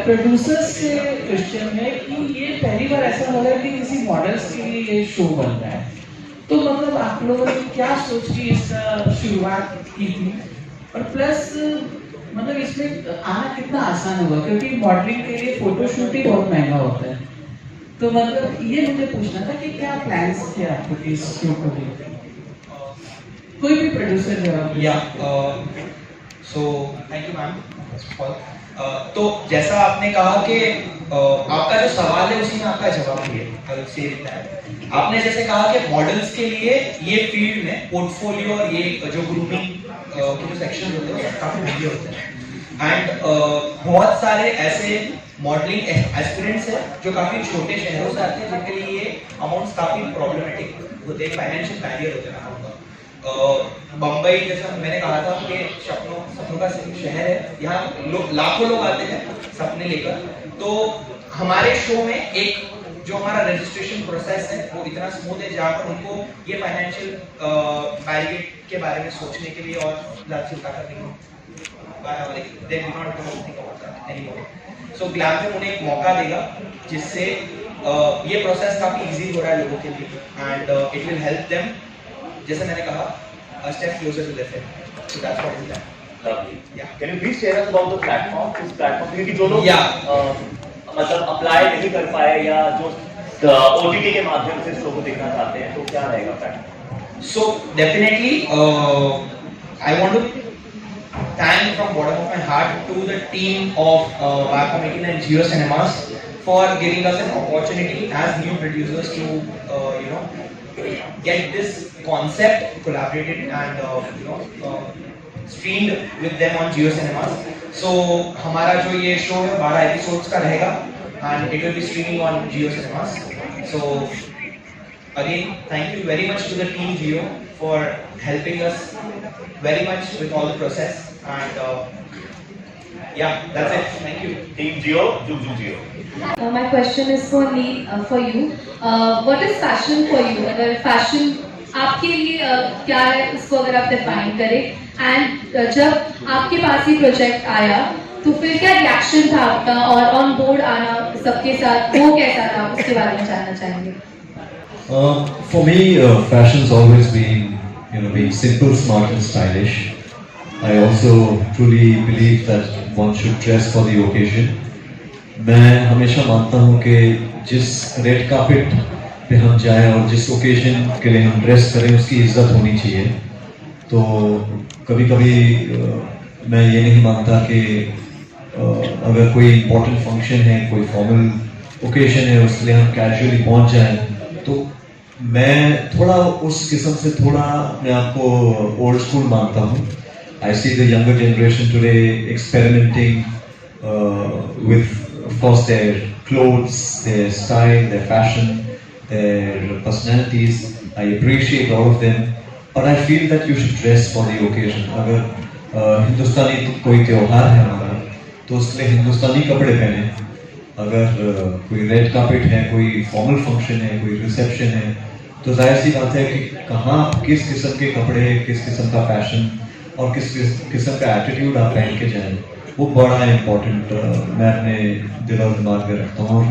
Producers से question है कि ये पहली बार ऐसा हो रहा है कि किसी मॉडल्स के लिए ये शो बन रहा है, तो मतलब आप लोगों ने क्या सोच के इसका शुरुआत की थी, और प्लस मतलब इसमें आना कितना आसान होगा, क्योंकि मॉडलिंग के लिए फोटोशूट ही बहुत महंगा होता है। तो मतलब ये मुझे पूछना था कि क्या प्लान्स थे आपके इस शो को लेकर? कोई भी प्रोड्यूसर जवाब। या so thank you ma'am first of all. तो जैसा आपने कहा कि आपका जो सवाल है उसी में आपका जवाब भी है। आपने जैसे कहा कि मॉडल्स के लिए ये फील्ड में पोर्टफोलियो और ये जो ग्रूमिंग के जो सेक्शन होते हैं काफी महंगे होते हैं, एंड बहुत सारे ऐसे मॉडलिंग एस्पिरेंट्स हैं जो काफी छोटे शहरों से आते हैं, जिनके लिए ये अमाउंट्स काफी प्रॉब्लमेटिक होते हैं, फाइनेंशियल बैरियर होते हैं। बम्बई जैसा मैंने कहा था कि सपनों का शहर है, यहाँ लाखों लोग आते हैं सपने लेकर। तो हमारे शो में एक जो हमारा रजिस्ट्रेशन प्रोसेस है वो इतना स्मूथ है, जहाँ पर उनको ये फाइनेंशियल बैरियर के बारे में सोचने के लिए और ज़्यादा चिंता करने की सो ग्लैमफिल्म उन्हें एक मौका देगा जिससे ये प्रोसेस काफी इजी हो रहा है लोगों के लिए, and it will help them, जैसे मैंने कहा, a step closer to their film. So that's what is that. Lovely. Yeah. Can you please share us about the platform? This platform क्योंकि जो लोग मतलब अप्लाई नहीं कर पाए या जो OTT के माध्यम से शो को देखना चाहते हैं, तो क्या रहेगा platform? So definitely, I want to thank from bottom of my heart to the team of Viacom 18 and Jio Cinemas for giving us an opportunity as new producers to get this concept collaborated and streamed with them on Jio Cinemas. So हमारा जो ये show है 12 episodes का रहेगा and it will be streaming on Jio Cinemas. So again, thank you very much to the team Jio for helping us very much with all the process, and yeah, that's it. Thank you. Team Jio, Jug Jio. My question is for Neil, for you. What is fashion for you? अगर fashion आपके लिए क्या है, उसको अगर आप define करें, and जब आपके पास ही प्रोजेक्ट आया तो फिर क्या रिएक्शन था आपका, और ऑन बोर्ड आना सबके साथ वो कैसा था, उसके बारे में जानना चाहेंगे। For me, fashion's always been being simple, smart and stylish. I also truly believe that one should dress for the occasion. मैं हमेशा मानता हूँ कि जिस रेड कार्पेट पे हम जाएं और जिस ओकेजन के लिए हम ड्रेस करें उसकी इज्जत होनी चाहिए। तो कभी कभी मैं ये नहीं मानता कि अगर कोई इम्पोर्टेंट फंक्शन है, कोई फॉर्मल ओकेजन है, उसके लिए हम कैजुअली पहुँच जाएं, तो मैं थोड़ा उस किस्म से थोड़ा अपने आप को ओल्ड स्कूल मानता हूँ। I see the younger generation today experimenting with, of course, their clothes, their style, their fashion, their personalities. I appreciate all of them, but I feel that you should dress for the occasion. अगर हिंदुस्तानी कोई त्योहार है हमारा, तो उसके लिए हिंदुस्तानी कपड़े पहने। अगर कोई रेड कार्पेट है, कोई फॉर्मल फंक्शन है, कोई रिसेप्शन है, तो जाहिर सी बात है कि कहाँ किस किस्म के कपड़े, किस किस्म का फैशन और किस किस्म का एटीट्यूड आप पहन के जाएं, वो बड़ा इम्पोर्टेंट मैं अपने दिल और दिमाग में रखता हूँ। और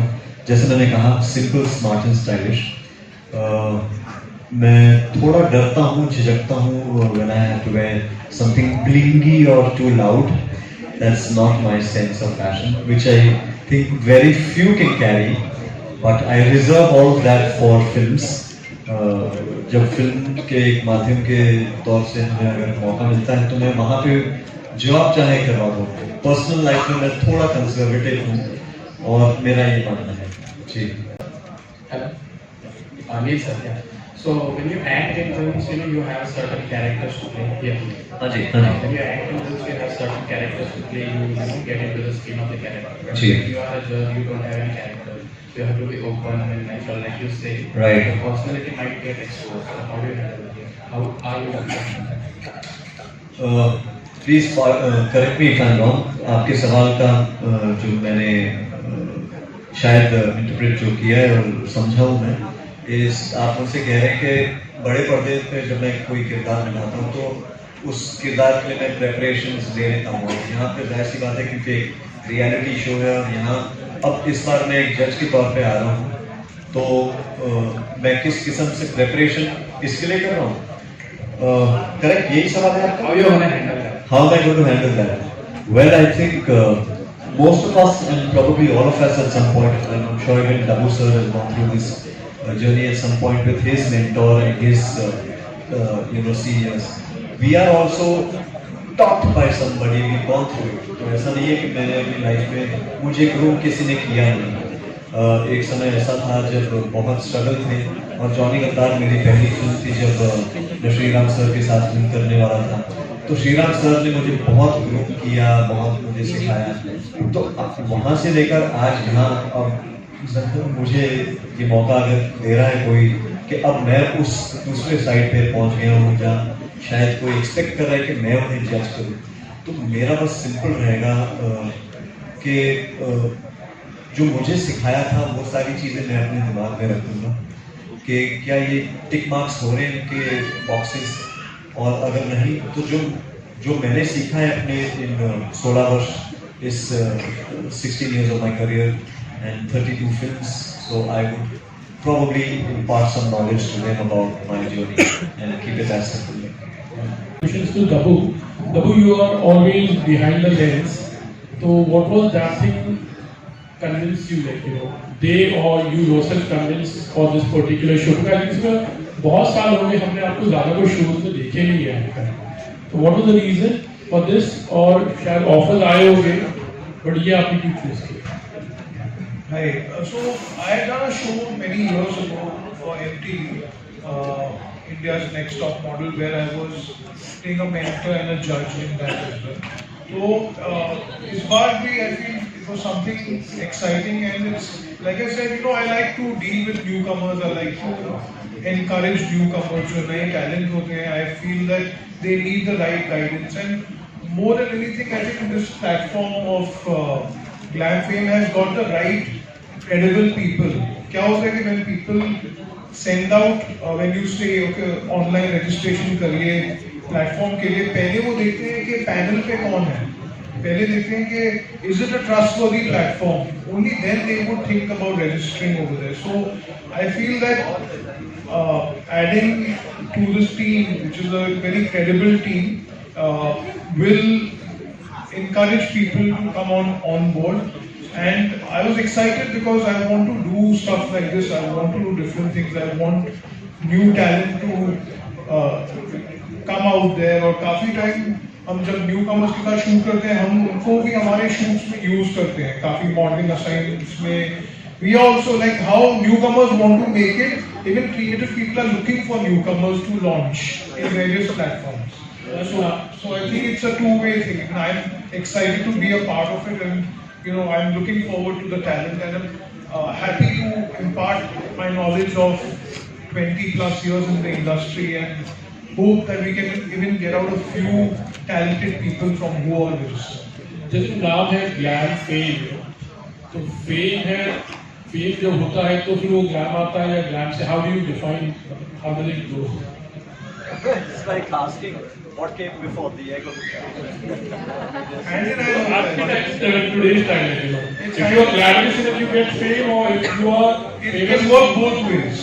जैसे मैंने कहा, सिंपल, स्मार्ट एंड स्टाइलिश। मैं थोड़ा डरता हूँ, झिझकता हूँ when I have to wear something blingy or too loud. That's not my sense of fashion, which I think very few can carry, but I reserve all of that for films. जब film के एक माध्यम के तौर से मुझे अगर मौका मिलता है तो मैं वहाँ पे जो आप चाहे करवा दो। पर्सनल लाइफ में मैं थोड़ा कंजर्वेटिव हूँ और मेरा ये मानना है। जी। Hello, Neil sir. Yeah. So when you act in films, you have certain characters to play. Yeah. हाँ जी। When you act in films, you have certain characters to play. You get into the skin of the character. But जी। if you are a judge, you don't have any character. You have to be open and natural, like you say. Right. Your personality might get exposed. So how do you handle it? How are you handling that? Please correct me if I am wrong, आपके सवाल का जो मैंने शायद interpret जो किया है और समझा हूँ मैं, इस आप मुझसे कह रहे हैं कि बड़े पर्दे पे जब मैं कोई किरदार निभाता हूँ तो उस किरदार के लिए मैं प्रेपरेशंस ले लेता हूँ। यहाँ पे जाहिर सी बात है क्योंकि एक रियलिटी शो है और यहाँ अब इस बार मैं एक जज के तौर पे आ रहा हूँ, तो मैं किस किस्म से प्रेपरेशन इसके लिए कर रहा हूँ, करेक्ट यही सवाल है आपका? How you gonna handle that? How am I going to handle that? Well, I think most of us, and probably all of us at some point, and I'm sure even Dabu sir has gone through this journey at some point with his mentor and his seniors. We are also taught by somebody, we've gone through it. तो ऐसा नहीं है कि मैंने अपनी life में मुझे groom किसी ने किया नहीं। एक समय ऐसा था जब बहुत स्ट्रगल थे और जॉनी गद्दार मेरी पहली फिल्म थी जब मैं श्रीराम सर के साथ फिल्म करने वाला था, तो श्रीराम सर ने मुझे बहुत ग्रूम किया, बहुत मुझे सिखाया। तो वहाँ से लेकर आज यहाँ अब मुझे ये मौका अगर दे रहा है कोई कि अब मैं उस दूसरे साइड पे पहुँच गया हूँ जहाँ शायद कोई एक्सपेक्ट कर रहा है कि मैं उन्हें जज करूँ, तो मेरा बस सिंपल रहेगा कि जो मुझे सिखाया था वो सारी चीज़ें मैं अपने दिमाग में रखूँगा कि क्या ये टिक मार्क्स हो रहे हैं इनके बॉक्सेस, और अगर नहीं तो जो मैंने सीखा है अपने इन 16 वर्ष, इस 16 years of my career and 32 films, so I would probably impart some knowledge to them about my journey and keep it as simple. Questions to Dabu. Dabu, you are always behind the lens. So what was that thing convinced you, like, they or you yourself convinced for this particular show? Because इसमें बहुत साल हो गए हमने आपको ज़्यादा कोई shows में देखे नहीं है। So what was the reason for this? और शायद offers आए होंगे, but ये आपने क्यों choose किया? Hi. So I had done a show many years ago for MTV, India's Next Top Model, where I was playing a mentor and a judge in that as well. So this baar bhi I feel it was something exciting, and it's like I said, I like to deal with newcomers. I like to encourage newcomers, जो नए talent होते हैं. I feel that they need the right guidance, and more than anything, I think this platform of Glam Fame has got the right credible people. क्या होता है कि when people send out, when you say okay online registration करिए platform के लिए, पहले वो देखते हैं कि panel पे कौन है, पहले देखते हैं कि is it a trustworthy platform, only then they would think about registering over there. So I feel that adding to this team, which is a very credible team, will encourage people to come on board. And I was excited because I want to do stuff like this. I want to do different things. I want new talent to come out there. और काफी time हम जब newcomers के साथ shoot करते हैं, हम उनको भी हमारे shoots में use करते हैं, काफी modeling assignments में. We also like how newcomers want to make it. Even creative people are looking for newcomers to launch in various platforms. So I think it's a two-way thing. And I'm excited to be a part of it, and I'm looking forward to the talent, and I'm happy to impart my knowledge of 20 plus years in the industry, and hope that we can even get out a few talented people from who are registered. जैसे नाम है glam fame, तो fame है, fame जब होता है तो फिर वो ग्लैम आता है या ग्लैम से, how do you define, how does it go? It's like asking what came before the egg or the chicken. And then That's today's time, If you are glamorous enough, you get fame, or if you are it famous, can work both ways.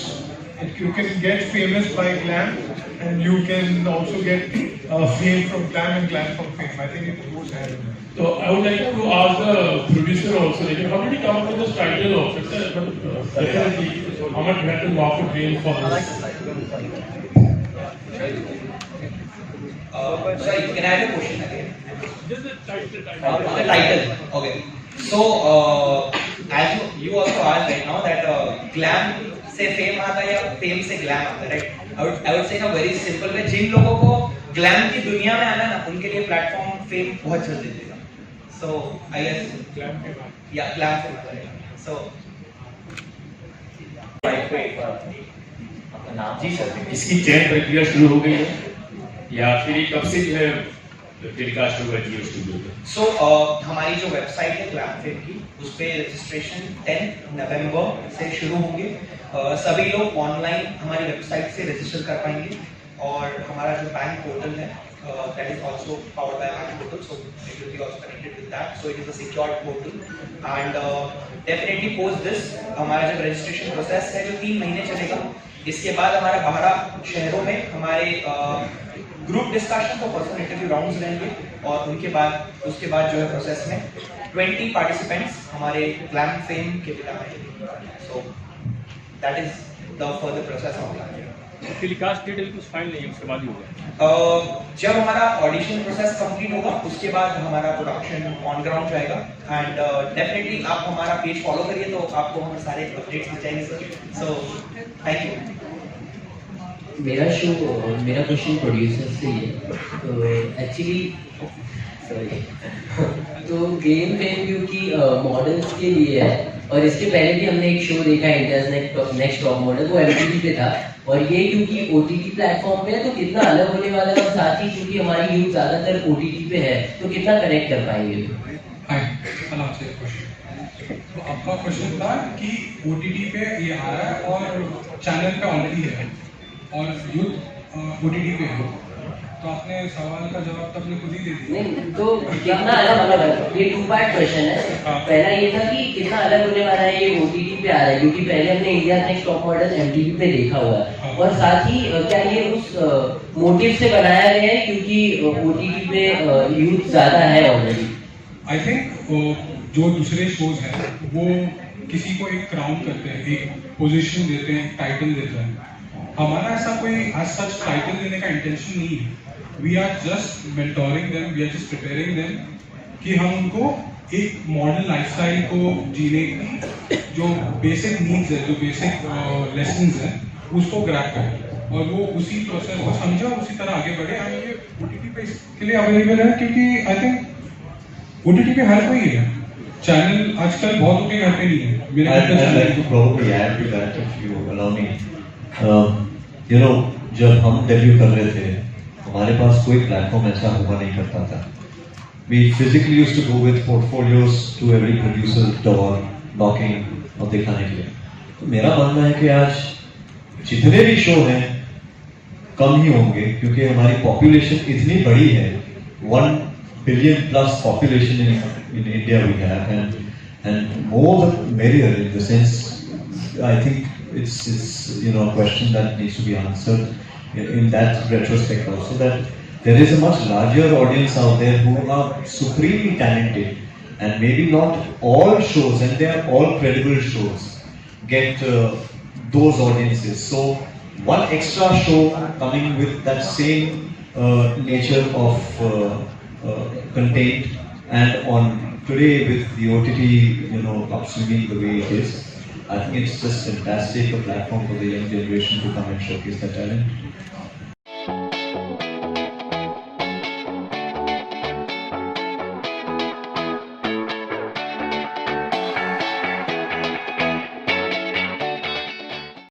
You can get famous by glam, and you can also get fame from glam and glam from fame. I think it goes hand in hand. So I would like to ask the producer also, like, how did you come up with this title of it? Definitely, how much you had to walk a trail for this? Sorry, can I have a question again? Just the title. The title. Okay. So, as you also asked right now that glam से fame आता है या fame से glam आता है, right? I would say in a very simple way, जिन लोगों को glam की दुनिया में आना ना, उनके लिए platform fame बहुत जल्दी देगा. So, I guess Glam के बाद. yeah, glam से आता है. So, अपना नाम जी सर, इसकी चयन प्रक्रिया शुरू हो गई है या फिर ये कब से जो है the telecast show that you used to do? सो हमारी जो वेबसाइट है ग्लैम फेम की, उस पे रजिस्ट्रेशन 10 नवंबर से शुरू होंगे। सभी लोग ऑनलाइन हमारी वेबसाइट से रजिस्टर कर पाएंगे और हमारा जो बैंक पोर्टल है that is also powered by bank portal, so it will be also connected with that, so it is a secured portal and definitely post this हमारा जब रजिस्ट्रेशन प्रोसेस है जो 3 महीने चलेगा, इसके बाद हमारा 12 शहरों में हमारे ग्रुप डिस्कशन और पर्सनल इंटरव्यू राउंड्स रहेंगे और उसके बाद जो है प्रोसेस में 20 पार्टिसिपेंट्स हमारे ग्लैम फेम के विला में, so that is the further process of glam. Telecast detail कुछ फाइनल नहीं है, उसके बाद ही होगा। जब हमारा ऑडिशन प्रोसेस कंप्लीट होगा उसके बाद हमारा प्रोडक्शन ऑन ग्राउंड जाएगा एंड डेफिनेटली आप हमारा पेज फॉलो करिए तो आपको हम सारे अपडेट्स मिल जाएंगे सर, सो थैंक यू। मेरा क्वेश्चन प्रोड्यूसर से ही है, तो एक्चुअली सॉरी तो गेम फेम क्योंकि मॉडल्स के लिए है और इसके पहले भी हमने एक शो देखा इंडियाज नेक्स्ट टॉप मॉडल, वो MTV पे था और ये क्योंकि OTT प्लेटफॉर्म पे है तो कितना अलग होने वाला है और साथ ही क्योंकि हमारी यूथ ज़्यादातर OTT पे है तो कितना कनेक्ट कर पाएंगे। हाय क्वेश्चन, तो आपका क्वेश्चन था कि OTT पे ये आ रहा है और चैनल पे ऑलरेडी है और यूथ OTT पे है, तो आपने सवाल का जवाब तो अपने खुद ही दे दिया। नहीं तो कितना अलग मतलब है, ये 2 पार्ट क्वेश्चन है। पहला ये था कि कितना अलग होने वाला है ये OTT पे आ रहा है क्योंकि पहले हमने India next top model MTV पे देखा हुआ है और साथ ही क्या ये उस मोटिव से बनाया गया है क्योंकि OTT पे यूथ ज़्यादा है ऑलरेडी। आई थिंक जो दूसरे शोज हैं वो किसी को एक क्राउन करते हैं, एक पोजीशन देते हैं, एक टाइटल देते हैं। हमारा ऐसा कोई एज सच टाइटल देने का इंटेंशन नहीं है। We are just mentoring them, we are just preparing them कि हम उनको एक मॉडर्न लाइफस्टाइल को जीने की जो बेसिक नीड्स है, जो बेसिक लेसन्स हैं उसको ग्रैब करें और वो उसी प्रोसेस को समझे और उसी तरह आगे बढ़े। एंड ये OTT पे इसके लिए अवेलेबल है क्योंकि आई थिंक OTT पे हर कोई है, चैनल आजकल बहुत के घर पे नहीं है। मेरे I'd like to probably add to that if you allow me. You know, जब हम डेब्यू कर रहे थे हमारे पास कोई प्लेटफॉर्म ऐसा हुआ नहीं करता था। We physically used to go with portfolios to every producer door knocking और दिखाने के लिए। तो मेरा मानना है कि आज जितने भी शो हैं कम ही होंगे क्योंकि हमारी पॉपुलेशन इतनी बड़ी है, 1 billion plus population in India we have and more the merrier in the sense I think it's a question that needs to be answered in that retrospect also, that there is a much larger audience out there who are supremely talented and maybe not all shows, and they are all credible shows, get those audiences. So one extra show coming with that same nature of content and on today with the OTT upswinging the way it is, I think it's just fantastic a platform for the young generation to come and showcase their talent.